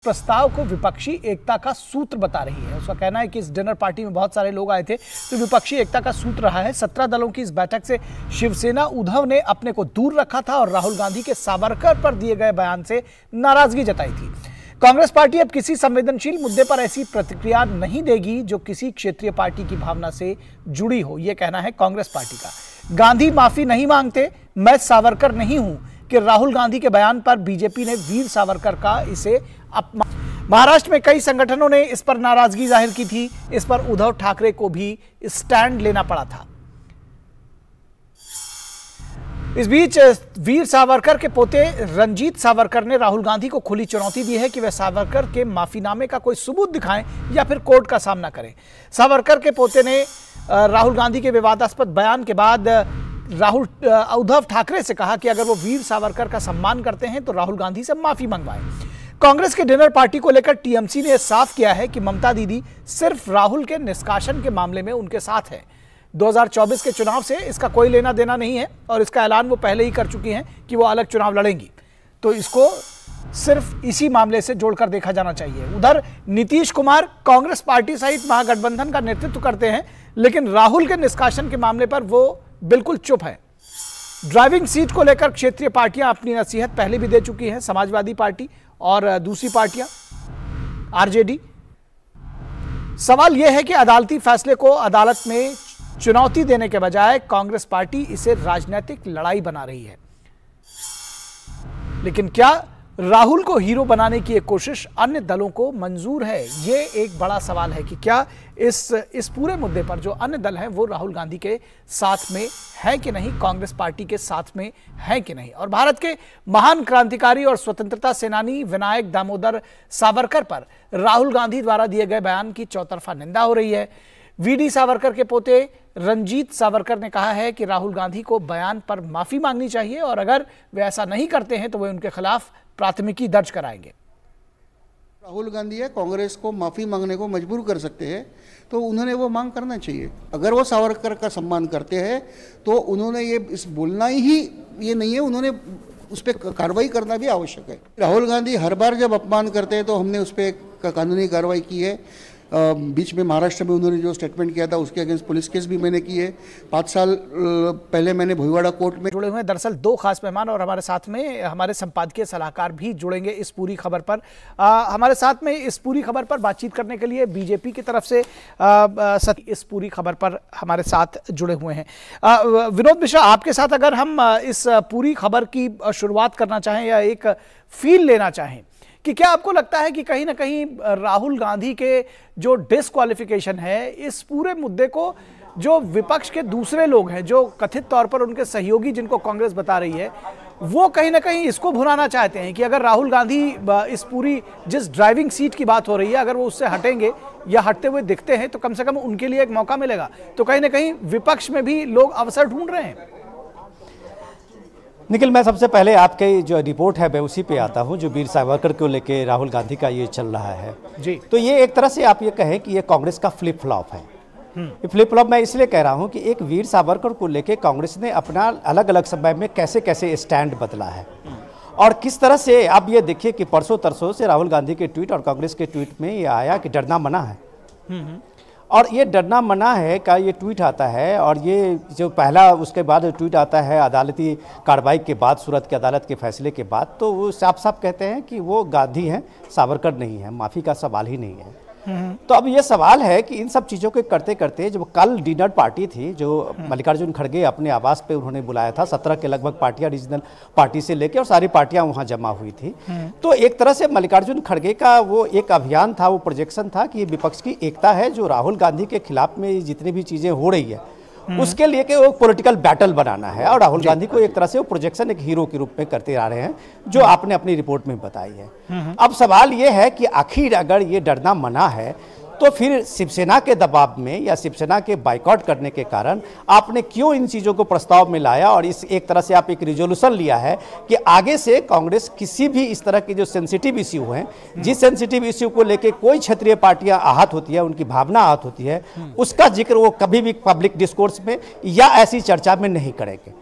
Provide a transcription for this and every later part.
प्रस्ताव को विपक्षी एकता का सूत्र बता रही है। उसका कहना है कि इस डिनर पार्टी में बहुत सारे लोग आए थे तो विपक्षी एकता का सूत्र रहा है। 17 दलों की इस बैठक से शिवसेना उद्धव ने अपने को दूर रखा था और राहुल गांधी के सावरकर पर दिए गए बयान से नाराजगी जताई थी। कांग्रेस पार्टी अब किसी संवेदनशील मुद्दे पर ऐसी प्रतिक्रिया नहीं देगी जो किसी क्षेत्रीय पार्टी की भावना से जुड़ी हो, यह कहना है कांग्रेस पार्टी का। गांधी माफी नहीं मांगते, मैं सावरकर नहीं हूं कि राहुल गांधी के बयान पर बीजेपी ने वीर सावरकर का इसे अपमान। महाराष्ट्र में कई संगठनों ने इस पर नाराजगी जाहिर की थी। इस पर उद्धव ठाकरे को भी स्टैंड लेना पड़ा था। इस बीच वीर सावरकर के पोते रंजीत सावरकर ने राहुल गांधी को खुली चुनौती दी है कि वे सावरकर के माफीनामे का कोई सबूत दिखाएं या फिर कोर्ट का सामना करें। सावरकर के पोते ने राहुल गांधी के विवादास्पद बयान के बाद उद्धव ठाकरे से कहा कि अगर वो वीर सावरकर का सम्मान करते हैं तो राहुल गांधी से माफी मंगवाएं। कांग्रेस के डिनर पार्टी को लेकर टीएमसी ने साफ किया है कि ममता दीदी सिर्फ राहुल के निष्कासन के मामले में उनके साथ है। 2024 के चुनाव से इसका कोई लेना देना नहीं है और इसका ऐलान वो पहले ही कर चुकी हैं कि वो अलग चुनाव लड़ेंगी, तो इसको सिर्फ इसी मामले से जोड़कर देखा जाना चाहिए। उधर नीतीश कुमार कांग्रेस पार्टी सहित महागठबंधन का नेतृत्व करते हैं, लेकिन राहुल के निष्कासन के मामले पर वो बिल्कुल चुप है। ड्राइविंग सीट को लेकर क्षेत्रीय पार्टियां अपनी नसीहत पहले भी दे चुकी हैं, समाजवादी पार्टी और दूसरी पार्टियां आरजेडी। सवाल यह है कि अदालती फैसले को अदालत में चुनौती देने के बजाय कांग्रेस पार्टी इसे राजनीतिक लड़ाई बना रही है। लेकिन क्या राहुल को हीरो बनाने की एक कोशिश अन्य दलों को मंजूर है? ये एक बड़ा सवाल है कि क्या इस पूरे मुद्दे पर जो अन्य दल हैं वो राहुल गांधी के साथ में है कि नहीं, कांग्रेस पार्टी के साथ में है कि नहीं। और भारत के महान क्रांतिकारी और स्वतंत्रता सेनानी विनायक दामोदर सावरकर पर राहुल गांधी द्वारा दिए गए बयान की चौतरफा निंदा हो रही है। वीडी सावरकर के पोते रंजीत सावरकर ने कहा है कि राहुल गांधी को बयान पर माफी मांगनी चाहिए और अगर वे ऐसा नहीं करते हैं तो वे उनके खिलाफ प्राथमिकी दर्ज कराएंगे। राहुल गांधी है कांग्रेस को माफी मांगने को मजबूर कर सकते हैं, तो उन्होंने वो मांग करना चाहिए। अगर वो सावरकर का सम्मान करते हैं तो उन्होंने ये इस बोलना ही ये नहीं है, उन्होंने उस पर कार्रवाई करना भी आवश्यक है। राहुल गांधी हर बार जब अपमान करते हैं तो हमने उस पर कानूनी कार्रवाई की है। बीच में महाराष्ट्र में उन्होंने जो स्टेटमेंट किया था उसके अगेंस्ट पुलिस केस भी मैंने की है। 5 साल पहले मैंने भोईवाड़ा कोर्ट में जुड़े हुए हैं। दरअसल 2 खास मेहमान और हमारे साथ में हमारे संपादकीय सलाहकार भी जुड़ेंगे इस पूरी खबर पर। हमारे साथ में इस पूरी खबर पर बातचीत करने के लिए बीजेपी की तरफ से इस पूरी खबर पर हमारे साथ जुड़े हुए हैं। विनोद मिश्रा, आपके साथ अगर हम इस पूरी खबर की शुरुआत करना चाहें या एक फील लेना चाहें कि क्या आपको लगता है कि कहीं ना कहीं राहुल गांधी के जो डिस्क्वालिफिकेशन है, इस पूरे मुद्दे को जो विपक्ष के दूसरे लोग हैं, जो कथित तौर पर उनके सहयोगी जिनको कांग्रेस बता रही है, वो कहीं ना कहीं इसको भुनाना चाहते हैं कि अगर राहुल गांधी इस पूरी जिस ड्राइविंग सीट की बात हो रही है अगर वो उससे हटेंगे या हटते हुए दिखते हैं तो कम से कम उनके लिए एक मौका मिलेगा। तो कहीं ना कहीं विपक्ष में भी लोग अवसर ढूंढ रहे हैं। निखिल, मैं सबसे पहले आपके जो रिपोर्ट है मैं उसी पे आता हूँ, जो वीर सावरकर को लेके राहुल गांधी का ये चल रहा है जी। तो ये एक तरह से आप ये कहें कि ये कांग्रेस का फ्लिप फ्लॉप है। ये फ्लिप फ्लॉप मैं इसलिए कह रहा हूँ कि एक वीर सावरकर को लेके कांग्रेस ने अपना अलग अलग समय में कैसे कैसे स्टैंड बदला है और किस तरह से आप ये देखिए कि परसों तरसों से राहुल गांधी के ट्वीट और कांग्रेस के ट्वीट में ये आया कि डरना मना है। और ये डरना मना है का ये ट्वीट आता है और ये जो पहला उसके बाद ट्वीट आता है अदालती कार्रवाई के बाद, सूरत की अदालत के फैसले के बाद, तो वो साफ साफ कहते हैं कि वो गांधी हैं, सावरकर नहीं है, माफ़ी का सवाल ही नहीं है। तो अब ये सवाल है कि इन सब चीज़ों के करते करते जब कल डिनर पार्टी थी जो मल्लिकार्जुन खड़गे अपने आवास पे उन्होंने बुलाया था, 17 के लगभग पार्टियां रीजनल पार्टी से लेके और सारी पार्टियां वहां जमा हुई थी। तो एक तरह से मल्लिकार्जुन खड़गे का वो एक अभियान था, वो प्रोजेक्शन था कि विपक्ष की एकता है, जो राहुल गांधी के खिलाफ में जितनी भी चीज़ें हो रही है उसके लिए कि वो पॉलिटिकल बैटल बनाना है और राहुल गांधी को एक तरह से वो प्रोजेक्शन एक हीरो के रूप में करते आ रहे हैं, जो आपने अपनी रिपोर्ट में बताई है। अब सवाल ये है कि आखिर अगर ये डरना मना है तो फिर शिवसेना के दबाव में या शिवसेना के बाइकआउट करने के कारण आपने क्यों इन चीज़ों को प्रस्ताव में लाया और इस एक तरह से आप एक रिजोल्यूशन लिया है कि आगे से कांग्रेस किसी भी इस तरह के जो सेंसिटिव इश्यू हैं, जिस सेंसिटिव इश्यू को लेके कोई क्षेत्रीय पार्टियां आहत होती है, उनकी भावना आहत होती है, उसका जिक्र वो कभी भी पब्लिक डिस्कोर्स में या ऐसी चर्चा में नहीं करेंगे।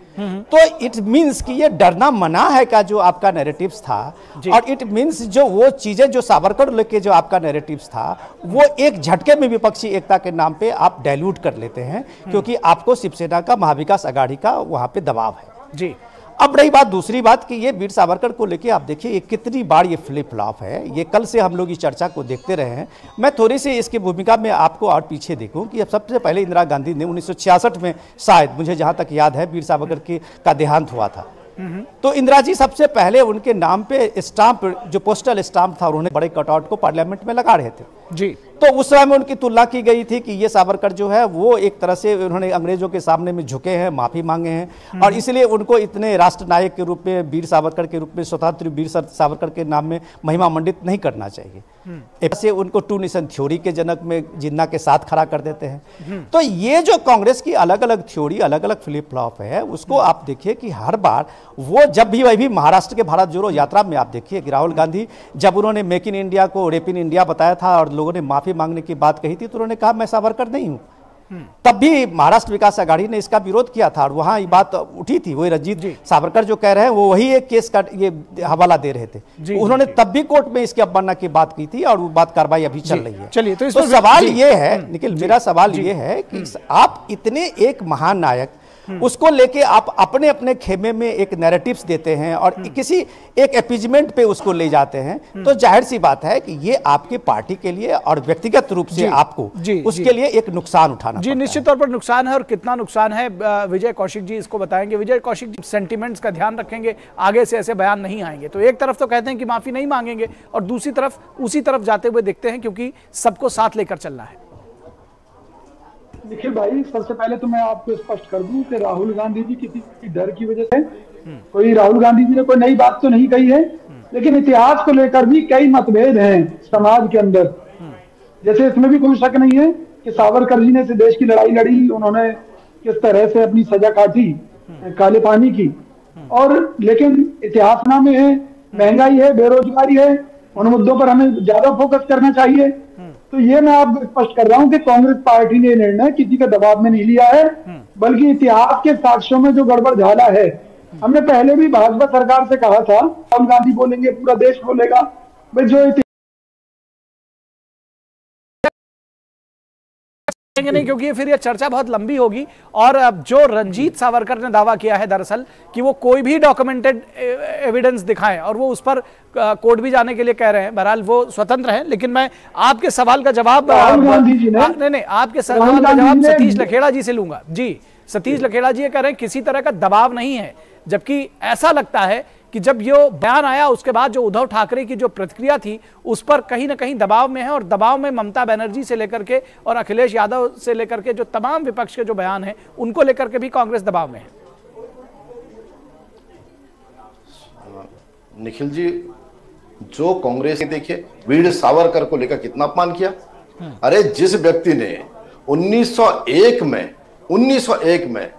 तो इट मीन्स कि ये डरना मना है का जो आपका नैरेटिव्स था, और इट मीन्स जो वो चीजें जो सावरकर लेके जो आपका नैरेटिव्स था वो एक झटके में विपक्षी एकता के नाम पे आप डाइल्यूट कर लेते हैं, क्योंकि आपको शिवसेना का महाविकास आघाड़ी का वहां पे दबाव है जी। अब रही बात दूसरी बात कि ये वीर सावरकर को लेके आप देखिए ये कितनी बार ये फ्लिप फ्लॉप है। ये कल से हम लोग इस चर्चा को देखते रहे हैं। मैं थोड़ी सी इसकी भूमिका में आपको और पीछे देखूं कि अब सबसे पहले इंदिरा गांधी ने 1966 में शायद, मुझे जहां तक याद है, वीर सावरकर का देहांत हुआ था। तो इंदिरा जी सबसे पहले उनके नाम पे स्टाम्प, जो पोस्टल स्टाम्प था, उन्होंने बड़े कटआउट को पार्लियामेंट में लगा रहे थे जी। तो उस समय में उनकी तुलना की गई थी कि ये सावरकर जो है वो एक तरह से उन्होंने अंग्रेजों के सामने में झुके हैं, माफी मांगे हैं, और इसलिए उनको इतने राष्ट्रनायक के रूप में, वीर सावरकर के रूप में, स्वतंत्र वीर सावरकर के नाम में महिमा मंडित नहीं करना चाहिए। ऐसे उनको टू नेशन थ्योरी के जनक में जिन्ना के साथ खड़ा कर देते हैं। तो ये जो कांग्रेस की अलग अलग थ्योरी, अलग अलग फ्लिप फ्लॉप है, उसको आप देखिए कि हर बार वो जब भी, वही भी महाराष्ट्र के भारत जोड़ो यात्रा में आप देखिए कि राहुल गांधी जब उन्होंने मेक इन इंडिया को रेप इन इंडिया बताया था और लोगों ने माफी मांगने की बात कही थी, तो उन्होंने कहा मैं सावरकर नहीं हूं। तब भी महाराष्ट्र विकास आघाड़ी ने इसका विरोध किया था और वहां ये बात उठी थी। वही रंजीत सावरकर जो कह रहे हैं वो वही एक केस का ये हवाला दे रहे थे। उन्होंने तब भी कोर्ट में इसकी अवमानना की बात की थी और वो बात कार्रवाई अभी चल रही है। चलिए, तो सवाल ये है निखिल, मेरा सवाल ये है कि आप इतने एक महान नायक, उसको लेके आप अपने अपने खेमे में एक नैरेटिव्स देते हैं और किसी एक एपीजमेंट पे उसको ले जाते हैं, तो जाहिर सी बात है कि ये आपकी पार्टी के लिए और व्यक्तिगत रूप से आपको उसके लिए एक नुकसान उठाना जी, निश्चित तौर पर नुकसान है। और कितना नुकसान है विजय कौशिक जी इसको बताएंगे। विजय कौशिक जी सेंटिमेंट्स का ध्यान रखेंगे, आगे से ऐसे बयान नहीं आएंगे। तो एक तरफ तो कहते हैं कि माफी नहीं मांगेंगे और दूसरी तरफ उसी तरफ जाते हुए देखते हैं, क्योंकि सबको साथ लेकर चलना है। निखिल भाई, सबसे पहले तो मैं आपको स्पष्ट कर दूं कि राहुल गांधी जी किसी डर की वजह से कोई, राहुल गांधी जी ने कोई नई बात तो नहीं कही है, लेकिन इतिहास को लेकर भी कई मतभेद हैं समाज के अंदर। जैसे इसमें भी कोई शक नहीं है कि सावरकर जी ने इस देश की लड़ाई लड़ी, उन्होंने किस तरह से अपनी सजा काटी काले पानी की, और लेकिन इतिहास में है, महंगाई है, बेरोजगारी है, उन मुद्दों पर हमें ज्यादा फोकस करना चाहिए। तो ये मैं आपको स्पष्ट कर रहा हूं कि कांग्रेस पार्टी ने निर्णय किसी के दबाव में नहीं लिया है, बल्कि इतिहास के साक्ष्यों में जो गड़बड़ झाला है। हमने पहले भी भाजपा सरकार से कहा था, राहुल गांधी बोलेंगे पूरा देश बोलेगा, भाई जो नहीं, क्योंकि फिर ये चर्चा बहुत लंबी होगी। और अब जो रंजीत सावरकर ने दावा किया है दरअसल कि वो कोई भी डॉक्यूमेंटेड एविडेंस दिखाएं और वो उस पर कोर्ट भी जाने के लिए कह रहे हैं, बहरहाल वो स्वतंत्र हैं। लेकिन मैं आपके सवाल का जवाब नहीं, आपके सवाल का जवाब सतीश लखेड़ा जी से लूंगा। जी, सतीश लखेड़ा जी ये कह रहे हैं किसी तरह का दबाव नहीं है, जबकि ऐसा लगता है कि जब ये बयान आया उसके बाद जो उद्धव ठाकरे की जो प्रतिक्रिया थी उस पर कहीं ना कहीं दबाव में है, और दबाव में ममता बनर्जी से लेकर के और अखिलेश यादव से लेकर के जो तमाम विपक्ष के जो बयान हैं उनको लेकर के भी कांग्रेस दबाव में है। निखिल जी, जो कांग्रेस ने देखिए वीर सावरकर को लेकर कितना अपमान किया। अरे जिस व्यक्ति ने 1901 में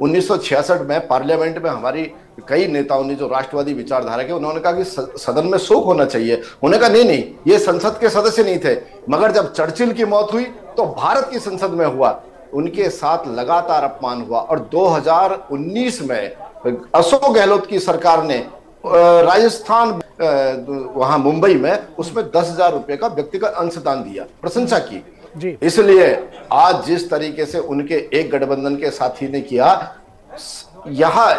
1966 में पार्लियामेंट में हमारी कई नेताओं ने, जो राष्ट्रवादी विचारधारा के, उन्होंने कहा कि सदन में शोक होना चाहिए। उन्होंने कहा नहीं, ये संसद के सदस्य नहीं थे। मगर जब चर्चिल की मौत हुई तो भारत की संसद में हुआ, उनके साथ लगातार अपमान हुआ। और 2019 में अशोक गहलोत की सरकार ने राजस्थान, वहां मुंबई में, उसमें 10,000 रुपए का व्यक्तिगत अंशदान दिया, प्रशंसा की। इसलिए आज जिस तरीके से उनके एक गठबंधन के साथी ने किया, यहां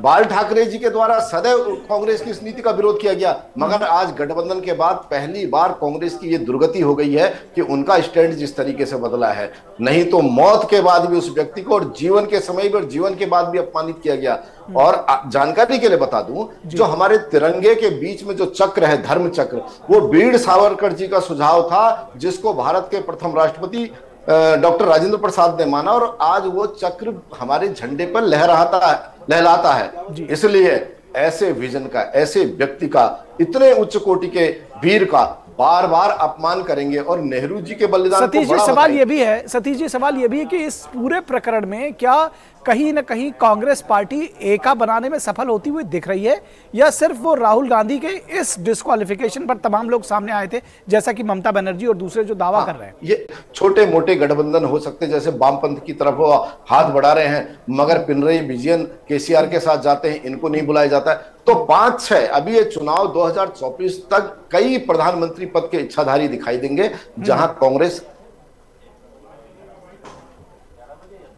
बाल ठाकरे जी के द्वारा सदैव कांग्रेस की इस नीति का विरोध किया गया, मगर आज गठबंधन के बाद पहली बार कांग्रेस की ये दुर्गति हो गई है कि उनका स्टैंड जिस तरीके से बदला है। नहीं तो मौत के बाद भी उस व्यक्ति को, और जीवन के समय भी और जीवन के बाद भी अपमानित किया गया। और जानकारी के लिए बता दूं, जो हमारे तिरंगे के बीच में जो चक्र है, धर्म चक्र, वो वीर सावरकर जी का सुझाव था, जिसको भारत के प्रथम राष्ट्रपति डॉक्टर राजेंद्र प्रसाद ने माना, और आज वो चक्र हमारे झंडे पर लहराता है। इसलिए ऐसे विजन का, ऐसे व्यक्ति का, इतने उच्च कोटि के वीर का बार बार अपमान करेंगे और नेहरू जी के बलिदान को सतीश जी, सवाल ये भी है, सतीश जी सवाल ये भी है कि इस पूरे प्रकरण में क्या कहीं ना कहीं कांग्रेस पार्टी एका बनाने में सफल होती हुई दिख रही है, या सिर्फ वो राहुल गांधी के इस डिस्क्वालिफिकेशन पर तमाम लोग सामने आए थे, जैसा कि ममता बनर्जी और दूसरे जो दावा कर रहे हैं? ये छोटे मोटे गठबंधन हो सकते हैं, जैसे वामपंथ की तरफ वो हाथ बढ़ा रहे हैं, मगर पिनरई विजयन केसीआर के साथ जाते हैं, इनको नहीं बुलाया जाता है। तो 5-6 अभी ये चुनाव 2024 तक कई प्रधानमंत्री पद के इच्छाधारी दिखाई देंगे, जहां कांग्रेस।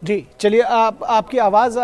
जी चलिए, आपकी आवाज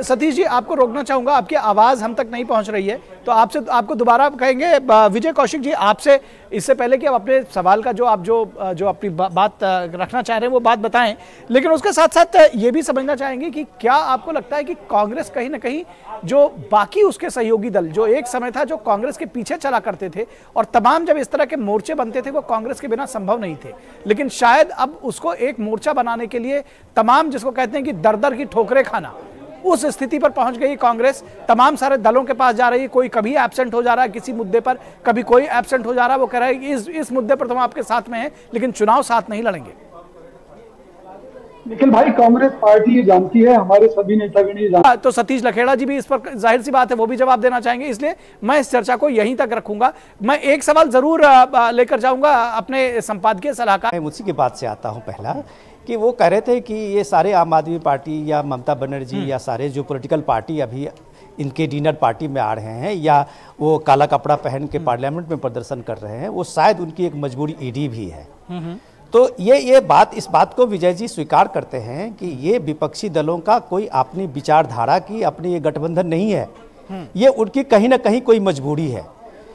सतीश जी, आपको रोकना चाहूंगा, आपकी आवाज हम तक नहीं पहुंच रही है, तो आपको दोबारा कहेंगे। विजय कौशिक जी, आपसे इससे पहले कि आप अपने सवाल का जो अपनी बात रखना चाह रहे हैं वो बात बताएं, लेकिन उसके साथ साथ ये भी समझना चाहेंगे कि क्या आपको लगता है कि कांग्रेस कहीं ना कहीं जो बाकी उसके सहयोगी दल जो एक समय था जो कांग्रेस के पीछे चला करते थे और तमाम जब इस तरह के मोर्चे बनते थे वो कांग्रेस के बिना संभव नहीं थे, लेकिन शायद अब उसको एक मोर्चा बनाने के लिए तमाम, जिसको कहते हैं कि दर दर की ठोकरें खाना, उस स्थिति पर पहुंच गई कांग्रेस। तमाम सारे दलों के पास जा रही है, कोई कभी एब्सेंट हो जा रहा है किसी मुद्दे पर, कभी कोई एब्सेंट हो जा रहा है, वो कह रहा है कि इस मुद्दे पर तो हम आपके साथ में हैं लेकिन चुनाव साथ नहीं लड़ेंगे। लेकिन भाई कांग्रेस पार्टी ये जानती है, हमारे सभी नेतागण ये जानते हैं। तो सतीश लखेड़ा जी भी इस पर जाहिर सी बात है वो भी जवाब देना चाहेंगे, इसलिए मैं इस चर्चा को यहीं तक रखूंगा। मैं एक सवाल जरूर लेकर जाऊंगा अपने संपादकीय सलाहकार। मैं उसी की बात से आता हूं पहला, कि वो कह रहे थे कि ये सारे आम आदमी पार्टी या ममता बनर्जी या सारे जो पॉलिटिकल पार्टी अभी इनके डिनर पार्टी में आ रहे हैं या वो काला कपड़ा पहन के पार्लियामेंट में प्रदर्शन कर रहे हैं, वो शायद उनकी एक मजबूरी ईडी भी है। तो ये बात, इस बात को विजय जी स्वीकार करते हैं कि ये विपक्षी दलों का कोई अपनी विचारधारा की अपनी ये गठबंधन नहीं है, ये उनकी कहीं ना कहीं कोई मजबूरी है।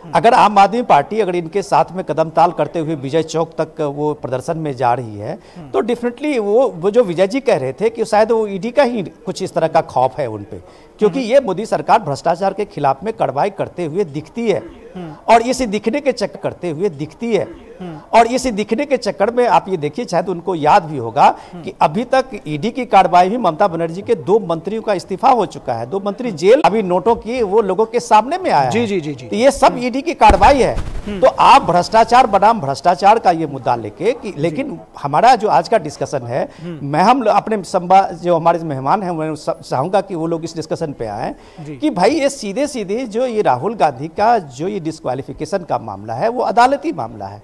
अगर आम आदमी पार्टी अगर इनके साथ में कदम ताल करते हुए विजय चौक तक वो प्रदर्शन में जा रही है, तो डेफिनेटली वो जो विजय जी कह रहे थे कि शायद वो ईडी का ही कुछ इस तरह का खौफ है उन पे, क्योंकि ये मोदी सरकार भ्रष्टाचार के खिलाफ में कार्रवाई करते हुए दिखती है और इसे दिखने के चक्कर करते हुए दिखती है। और इसे दिखने के चक्कर में आप ये देखिए, शायद उनको याद भी होगा कि अभी तक ईडी की कार्रवाई भी ममता बनर्जी के 2 मंत्रियों का इस्तीफा हो चुका है, 2 मंत्री जेल, अभी नोटों की वो लोगों के सामने में आया जी जी जी जी। तो ये सब ईडी की कार्रवाई है। तो आप भ्रष्टाचार बनाम भ्रष्टाचार का ये मुद्दा लेके कि, लेकिन हमारा जो आज का डिस्कशन है, मैं हम अपने जो हमारे मेहमान हैं मैं चाहूंगा कि वो लोग इस डिस्कशन पे आए कि भाई ये सीधे सीधे जो ये राहुल गांधी का जो ये डिस्क्वालिफिकेशन का मामला है वो अदालती मामला है।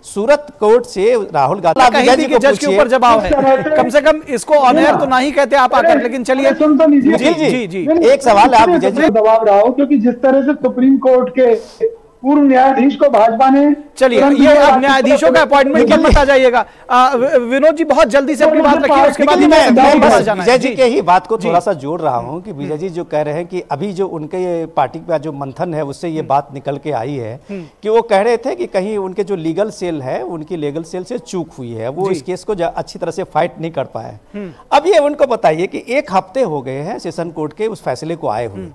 सूरत कोर्ट से राहुल गांधी के जज के ऊपर जवाब है, कम से कम इसको ऑन एयर तो नहीं कहते आप आकर, लेकिन चलिए जी जी एक सवाल आप विजय जी दबाव रहा हो, क्योंकि जिस तरह से सुप्रीम कोर्ट के पूर्व न्यायाधीश को भाजपा ने, चलिए ये अब न्यायाधीशों का अपॉइंटमेंट के मत आ जाइएगा। विनोद जी बहुत जल्दी से अपनी बात रखिए, उसके बाद मैं विजय जी के ही बात को थोड़ा सा जोड़ रहा हूं कि विजय जी जो कह रहे हैं कि अभी जो उनके पार्टी का जो मंथन है उससे ये बात निकल के आई है कि वो कह रहे थे कि कहीं उनके जो लीगल सेल है उनकी लीगल सेल से चूक हुई है, वो इस केस को अच्छी तरह से फाइट नहीं कर पाए। अब ये उनको बताइए कि 1 हफ्ते हो गए हैं सेशन कोर्ट के उस फैसले को आए हुए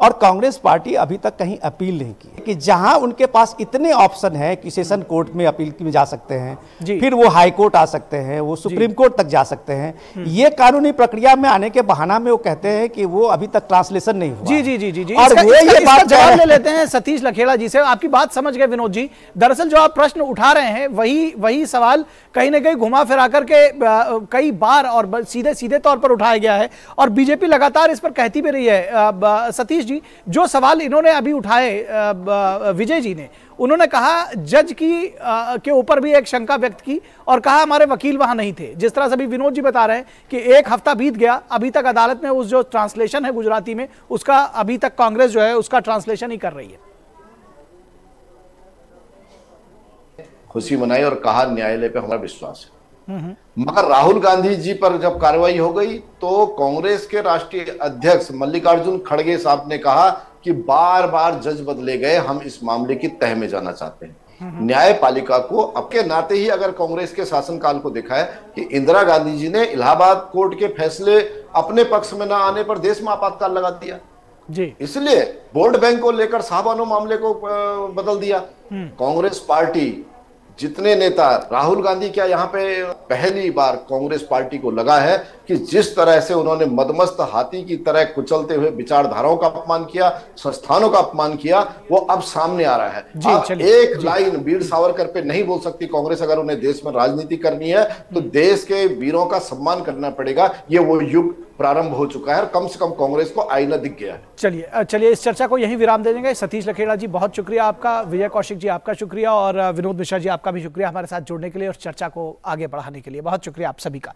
और कांग्रेस पार्टी अभी तक कहीं अपील नहीं की, कि जहां उनके पास इतने ऑप्शन है कि सेशन कोर्ट में अपील में जा सकते हैं, फिर वो हाई कोर्ट आ सकते हैं, वो सुप्रीम कोर्ट तक जा सकते हैं, ये कानूनी प्रक्रिया में आने के बहाना में वो कहते हैं कि वो अभी तक ट्रांसलेशन नहीं हुआ। जी जी जी जी जी। और ये बात जवाब ले लेते हैं सतीश लखेड़ा जी से। आपकी बात समझ गए विनोद जी, दरअसल जो आप प्रश्न उठा रहे हैं वही सवाल कहीं ना कहीं घुमा फिरा करके कई बार और सीधे सीधे तौर पर उठाया गया है और बीजेपी लगातार इस पर कहती भी रही है। सतीश जी, जो सवाल इन्होंने अभी उठाए विजय जी ने, उन्होंने कहा जज के ऊपर भी एक शंका व्यक्त की और कहा हमारे वकील वहां नहीं थे। जिस तरह से अभी विनोद जी बता रहे हैं कि 1 हफ्ता बीत गया, अभी तक अदालत में उस जो ट्रांसलेशन है गुजराती में उसका अभी तक कांग्रेस जो है उसका ट्रांसलेशन ही कर रही है। खुशी मनाई और कहा न्यायालय पे हमारा विश्वास है। मगर राहुल गांधी जी पर जब कार्रवाई हो गई तो कांग्रेस के राष्ट्रीय अध्यक्ष मल्लिकार्जुन खड़गे साहब ने कहा कि बार बार जज बदले गए, हम इस मामले की तह में जाना चाहते हैं। न्यायपालिका को अपने नाते ही अगर कांग्रेस के शासनकाल को देखा है कि इंदिरा गांधी जी ने इलाहाबाद कोर्ट के फैसले अपने पक्ष में न आने पर देश में आपातकाल लगा दिया जी, इसलिए वोट बैंक को लेकर साहबानो मामले को बदल दिया। कांग्रेस पार्टी जितने नेता, राहुल गांधी क्या यहाँ पे पहली बार कांग्रेस पार्टी को लगा है कि जिस तरह से उन्होंने मदमस्त हाथी की तरह कुचलते हुए विचारधाराओं का अपमान किया, संस्थानों का अपमान किया, वो अब सामने आ रहा है। अब एक लाइन वीर सावरकर पे नहीं बोल सकती कांग्रेस। अगर उन्हें देश में राजनीति करनी है तो देश के वीरों का सम्मान करना पड़ेगा। ये वो युग प्रारंभ हो चुका है और कम से कम कांग्रेस को आईना दिख गया है। चलिए इस चर्चा को यहीं विराम दे देंगे। सतीश लखेड़ा जी बहुत शुक्रिया आपका, विजय कौशिक जी आपका शुक्रिया और विनोद मिश्रा जी आपका भी शुक्रिया हमारे साथ जुड़ने के लिए और चर्चा को आगे बढ़ाने के लिए। बहुत शुक्रिया आप सभी का।